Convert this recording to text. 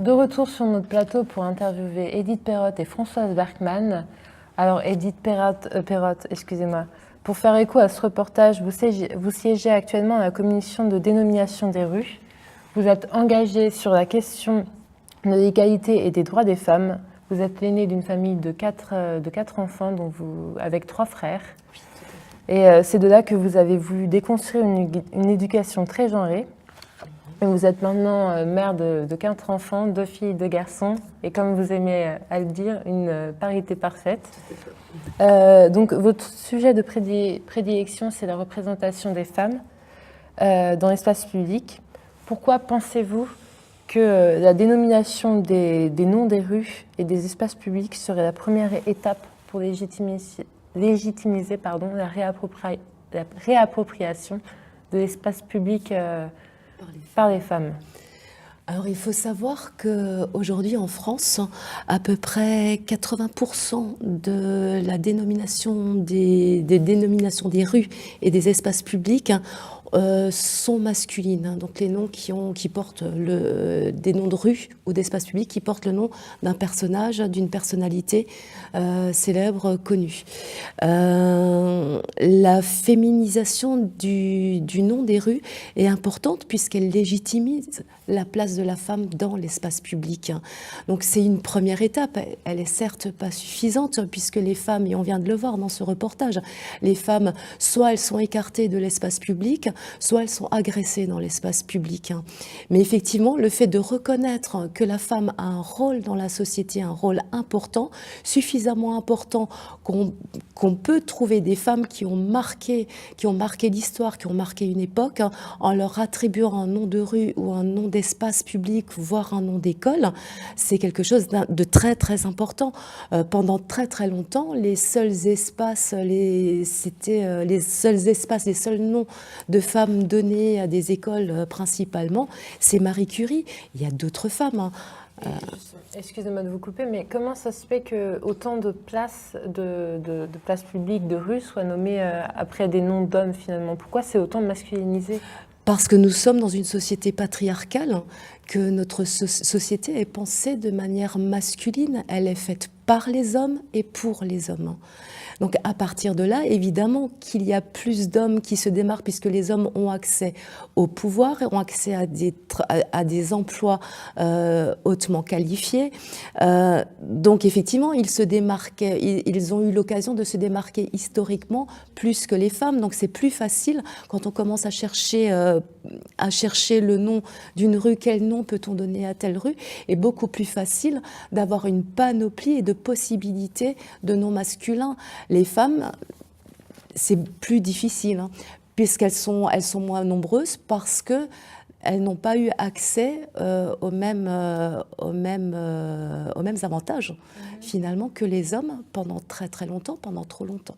De retour sur notre plateau pour interviewer Edith Perrotte et Françoise Berkman. Alors Edith Perrotte, excusez-moi. Pour faire écho à ce reportage, vous siégez actuellement à la commission de dénomination des rues. Vous êtes engagée sur la question de l'égalité et des droits des femmes. Vous êtes l'aînée d'une famille de quatre enfants, avec 3 frères. Et c'est de là que vous avez voulu déconstruire une éducation très genrée. Et vous êtes maintenant mère de 4 enfants, 2 filles, 2 garçons, et comme vous aimez à le dire, une parité parfaite. Donc votre sujet de prédilection, c'est la représentation des femmes dans l'espace public. Pourquoi pensez-vous que la dénomination des noms des rues et des espaces publics serait la première étape pour légitimiser la réappropriation de l'espace public par les femmes? Alors il faut savoir qu'aujourd'hui en France, à peu près 80% de la dénomination des dénominations des rues et des espaces publics sont masculines. Donc les noms qui portent des noms de rues ou d'espaces publics qui portent le nom d'un personnage, d'une personnalité célèbre, connue. La féminisation du nom des rues est importante puisqu'elle légitimise la place de la femme dans l'espace public. Donc c'est une première étape. Elle est certes pas suffisante puisque les femmes, et on vient de le voir dans ce reportage, les femmes, soit elles sont écartées de l'espace public, soit elles sont agressées dans l'espace public. Mais effectivement, le fait de reconnaître que la femme a un rôle dans la société, un rôle important, suffisamment important qu'on peut trouver des femmes qui ont marqué l'histoire, qui ont marqué une époque, en leur attribuant un nom de rue ou un nom d'espace public, voire un nom d'école, c'est quelque chose de très très important. Pendant très très longtemps, les seuls espaces, les seuls noms de femmes donnés à des écoles principalement, c'est Marie Curie. Il y a d'autres femmes. Excusez-moi de vous couper, mais comment ça se fait que autant de places publiques, de rues soient nommées après des noms d'hommes finalement? Pourquoi c'est autant masculinisé? Parce que nous sommes dans une société patriarcale, que notre société est pensée de manière masculine, elle est faite par les hommes et pour les hommes. Donc à partir de là, évidemment qu'il y a plus d'hommes qui se démarquent puisque les hommes ont accès au pouvoir et ont accès à des emplois hautement qualifiés. Donc effectivement, ils se démarquaient, ils ont eu l'occasion de se démarquer historiquement plus que les femmes. Donc c'est plus facile quand on commence à chercher le nom d'une rue, quel nom peut-on donner à telle rue, et beaucoup plus facile d'avoir une panoplie et de possibilités de noms masculins. Les femmes, c'est plus difficile, puisqu'elles sont moins nombreuses parce qu'elles n'ont pas eu accès aux mêmes avantages, finalement, que les hommes pendant très très longtemps, pendant trop longtemps.